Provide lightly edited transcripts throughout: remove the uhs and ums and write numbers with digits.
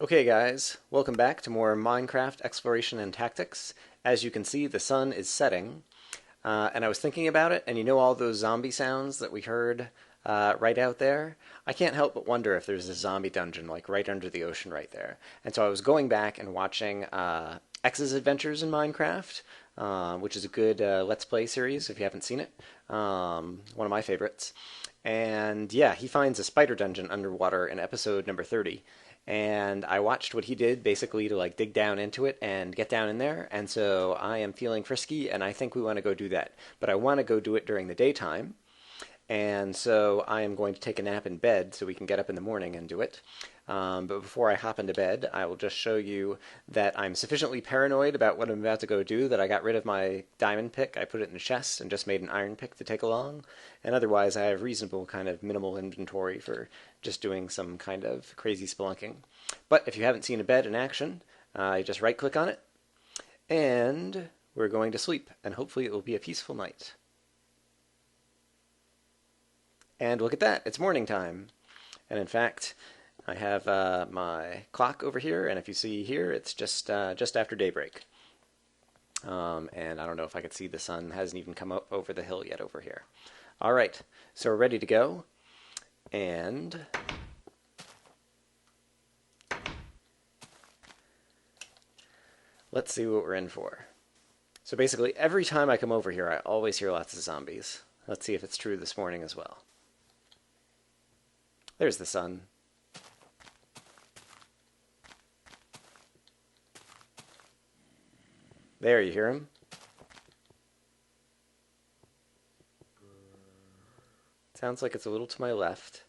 Okay guys, welcome back to more Minecraft exploration and tactics. As you can see, the sun is setting, and I was thinking about it, and you know all those zombie sounds that we heard right out there? I can't help but wonder if there's a zombie dungeon like right under the ocean right there. And so I was going back and watching X's Adventures in Minecraft, which is a good Let's Play series if you haven't seen it. One of my favorites. And yeah, he finds a spider dungeon underwater in episode number 30. And I watched what he did basically to like dig down into it and get down in there. And so I am feeling frisky and I think we want to go do that. But I want to go do it during the daytime. And so I am going to take a nap in bed so we can get up in the morning and do it. But before I hop into bed, I will just show you that I'm sufficiently paranoid about what I'm about to go do that I got rid of my diamond pick. I put it in a chest and just made an iron pick to take along. And otherwise, I have reasonable kind of minimal inventory for just doing some kind of crazy spelunking. But if you haven't seen a bed in action, you just right-click on it, and we're going to sleep. And hopefully it will be a peaceful night. And look at that, it's morning time. And in fact, I have my clock over here, and if you see here, it's just after daybreak. And I don't know if I could see the sun hasn't even come up over the hill yet over here. All right, so we're ready to go. And let's see what we're in for. So basically, every time I come over here, I always hear lots of zombies. Let's see if it's true this morning as well. There's the sun. There, you hear him? Sounds like it's a little to my left.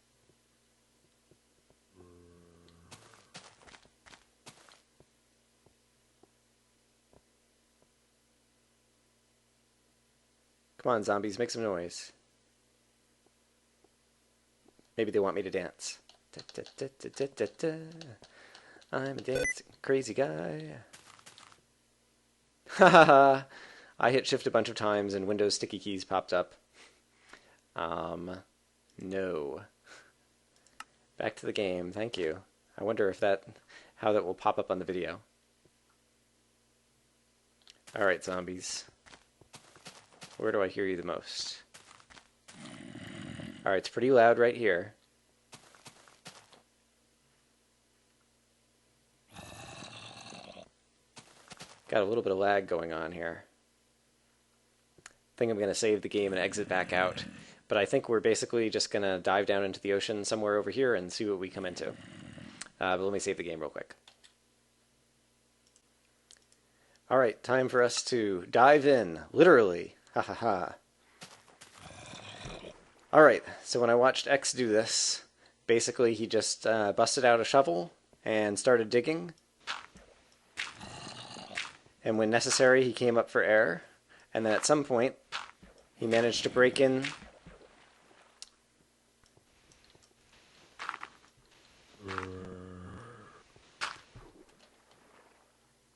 Come on, zombies, make some noise. Maybe they want me to dance. Da, da, da, da, da, da, da. I'm a dancing crazy guy. Ha ha ha! I hit shift a bunch of times and Windows sticky keys popped up. No. Back to the game, thank you. I wonder if how that will pop up on the video. Alright, zombies. Where do I hear you the most? Alright, it's pretty loud right here. Got a little bit of lag going on here. I think I'm going to save the game and exit back out. But I think we're basically just going to dive down into the ocean somewhere over here and see what we come into. But let me save the game real quick. Alright, time for us to dive in, literally. Ha ha ha. Alright, so when I watched X do this, basically he just busted out a shovel and started digging. And when necessary, he came up for air. And then at some point, he managed to break in.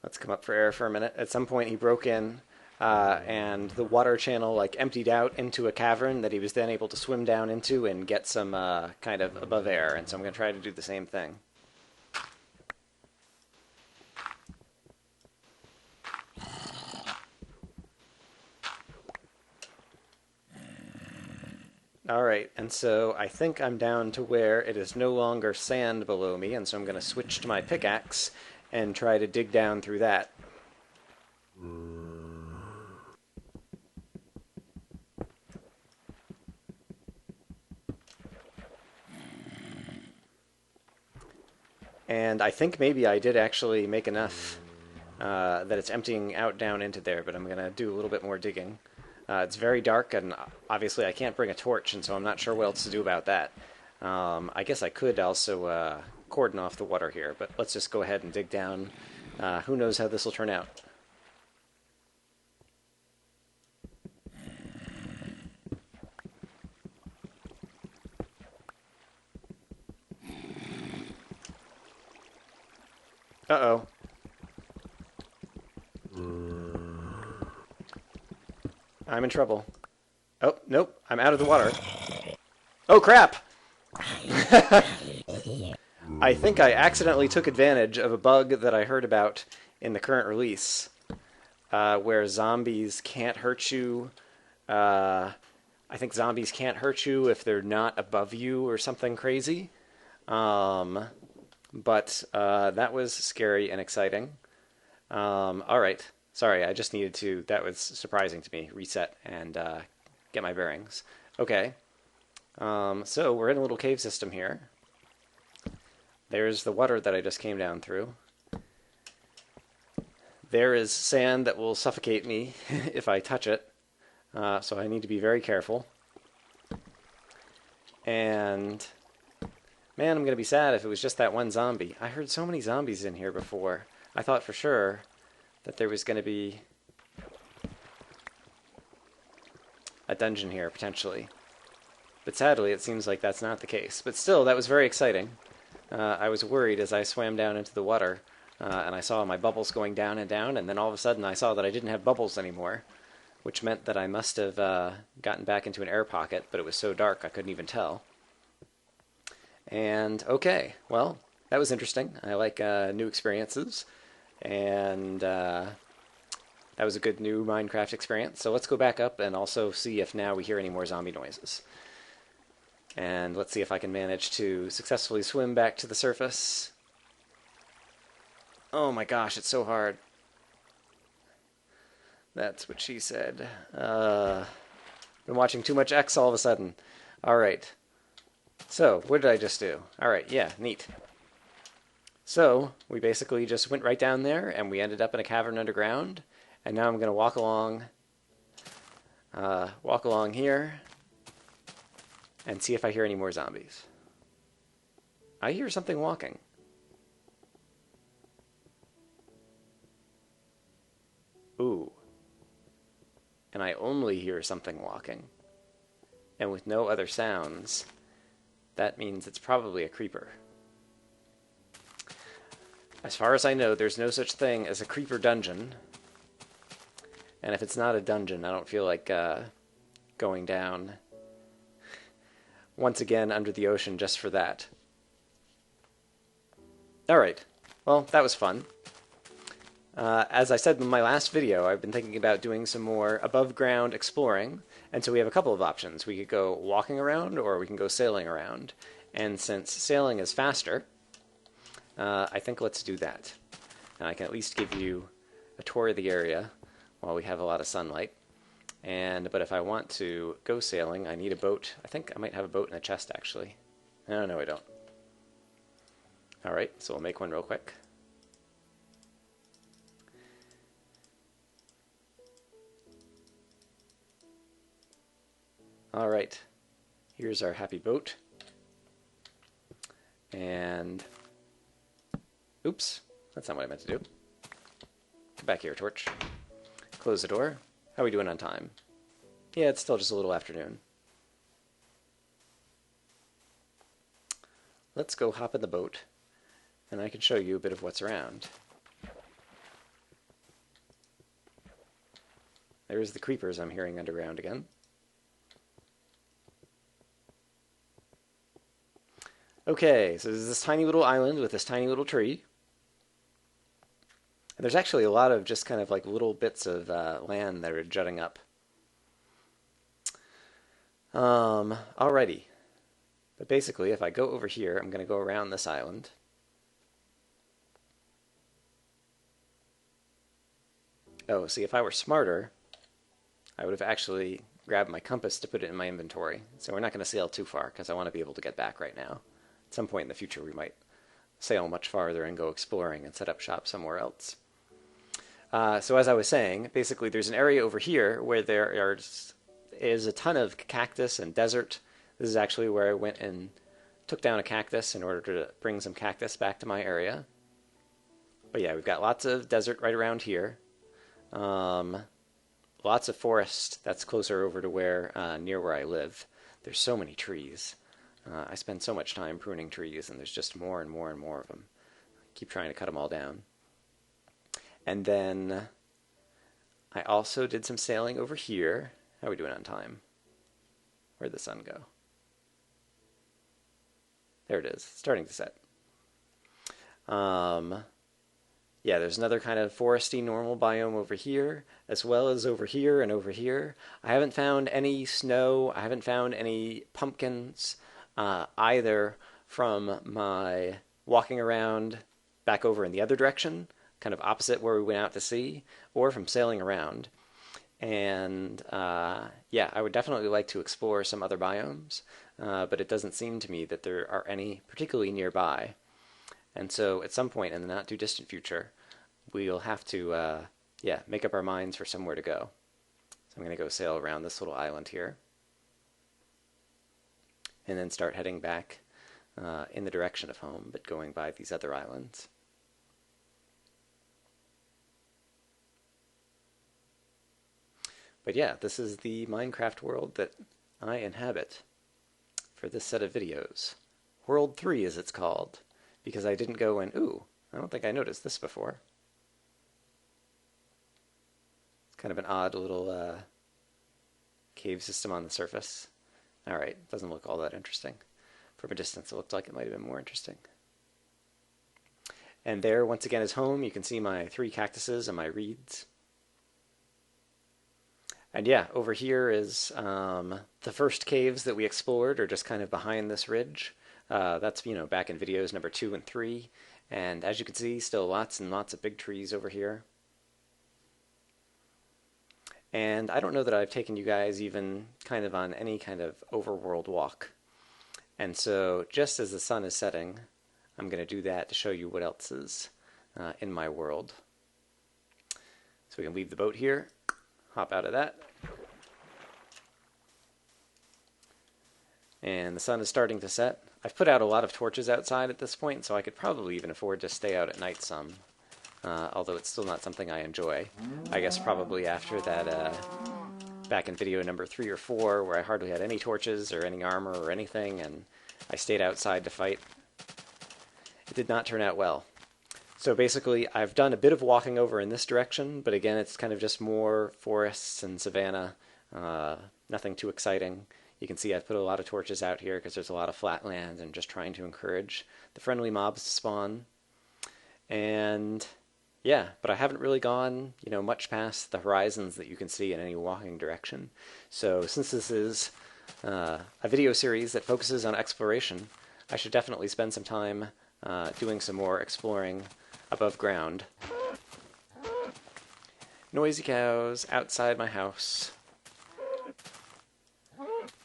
Let's come up for air for a minute. At some point, he broke in, and the water channel like emptied out into a cavern that he was then able to swim down into and get some kind of above air. And so I'm going to try to do the same thing. Alright, and so I think I'm down to where it is no longer sand below me, and so I'm going to switch to my pickaxe and try to dig down through that. And I think maybe I did actually make enough that it's emptying out down into there, but I'm going to do a little bit more digging. It's very dark, and obviously I can't bring a torch, and so I'm not sure what else to do about that. I guess I could also cordon off the water here, but let's just go ahead and dig down. Who knows how this will turn out. Uh-oh. I'm in trouble. Oh, nope. I'm out of the water. Oh, crap! I think I accidentally took advantage of a bug that I heard about in the current release, where zombies can't hurt you. I think zombies can't hurt you if they're not above you or something crazy. Um, but that was scary and exciting. All right. Sorry, I just needed to. That was surprising to me. Reset and get my bearings. Okay. So we're in a little cave system here. There's the water that I just came down through. There is sand that will suffocate me if I touch it. So I need to be very careful. And man, I'm going to be sad if it was just that one zombie. I heard so many zombies in here before. I thought for sure that there was going to be a dungeon here, potentially. But sadly, it seems like that's not the case. But still, that was very exciting. I was worried as I swam down into the water, and I saw my bubbles going down, and then all of a sudden I saw that I didn't have bubbles anymore, which meant that I must have gotten back into an air pocket, but it was so dark I couldn't even tell. And okay, well, that was interesting. I like new experiences, and that was a good new Minecraft experience. So let's go back up and also see if now we hear any more zombie noises. And let's see if I can manage to successfully swim back to the surface. Oh my gosh, it's so hard. That's what she said. Been watching too much X all of a sudden. Alright. So, what did I just do? Alright, yeah, neat. So, we basically just went right down there, and we ended up in a cavern underground. And now I'm going to walk along here, and see if I hear any more zombies. I hear something walking. Ooh. And I only hear something walking. And with no other sounds, that means it's probably a creeper. As far as I know, there's no such thing as a creeper dungeon. And if it's not a dungeon, I don't feel like going down once again under the ocean just for that. Alright, well, that was fun. As I said in my last video, I've been thinking about doing some more above-ground exploring, and so we have a couple of options. We could go walking around, or we can go sailing around. And since sailing is faster, I think let's do that. And I can at least give you a tour of the area while we have a lot of sunlight. But if I want to go sailing, I need a boat. I think I might have a boat in a chest, actually. No, I don't. Alright, so we'll make one real quick. Alright, here's our happy boat. And, oops, that's not what I meant to do. Come back here, Torch. Close the door. How are we doing on time? Yeah, it's still just a little afternoon. Let's go hop in the boat, and I can show you a bit of what's around. There's the creepers I'm hearing underground again. Okay, so there's this tiny little island with this tiny little tree. And there's actually a lot of just kind of like little bits of land that are jutting up. Alrighty. But basically, if I go over here, I'm going to go around this island. Oh, see, if I were smarter, I would have actually grabbed my compass to put it in my inventory. So we're not going to sail too far, because I want to be able to get back right now. At some point in the future, we might sail much farther and go exploring and set up shop somewhere else. So as I was saying, basically there's an area over here where there is a ton of cactus and desert. This is actually where I went and took down a cactus in order to bring some cactus back to my area. But yeah, we've got lots of desert right around here. Lots of forest that's closer over to where, near where I live. There's so many trees. I spend so much time pruning trees, and there's just more and more and more of them. I keep trying to cut them all down. And then I also did some sailing over here. How are we doing on time? Where'd the sun go? There it is, starting to set. Yeah, there's another kind of foresty normal biome over here, as well as over here and over here. I haven't found any snow. I haven't found any pumpkins either from my walking around back over in the other direction, kind of opposite where we went out to sea, or from sailing around. And yeah, I would definitely like to explore some other biomes, but it doesn't seem to me that there are any particularly nearby. And so at some point in the not too distant future, we'll have to, yeah, make up our minds for somewhere to go. So I'm going to go sail around this little island here and then start heading back in the direction of home, but going by these other islands. But yeah, this is the Minecraft world that I inhabit for this set of videos. World 3 as it's called, because I didn't go and, ooh, I don't think I noticed this before. It's kind of an odd little cave system on the surface. Alright, doesn't look all that interesting. From a distance it looked like it might have been more interesting. And there, once again, is home. You can see my 3 cactuses and my reeds. And yeah, over here is the first caves that we explored are just kind of behind this ridge. That's, you know, back in videos number 2 and 3. And as you can see, still lots and lots of big trees over here. And I don't know that I've taken you guys even kind of on any kind of overworld walk. And so just as the sun is setting, I'm going to do that to show you what else is in my world. So we can leave the boat here, hop out of that. And the sun is starting to set. I've put out a lot of torches outside at this point, so I could probably even afford to stay out at night some. Although it's still not something I enjoy. I guess probably after that, back in video number 3 or 4, where I hardly had any torches or any armor or anything, and I stayed outside to fight. It did not turn out well. So basically, I've done a bit of walking over in this direction, but again, it's kind of just more forests and savanna, nothing too exciting. You can see I've put a lot of torches out here because there's a lot of flat land and just trying to encourage the friendly mobs to spawn. And yeah, but I haven't really gone, you know, much past the horizons that you can see in any walking direction. So since this is a video series that focuses on exploration, I should definitely spend some time doing some more exploring above ground. Noisy cows outside my house.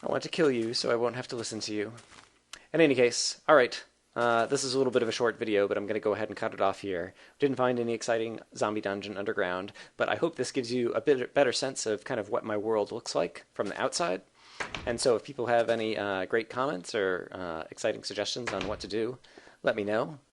I want to kill you so I won't have to listen to you. In any case, alright. This is a little bit of a short video, but I'm going to go ahead and cut it off here. Didn't find any exciting zombie dungeon underground, but I hope this gives you a bit better sense of kind of what my world looks like from the outside. And so if people have any great comments or exciting suggestions on what to do, let me know.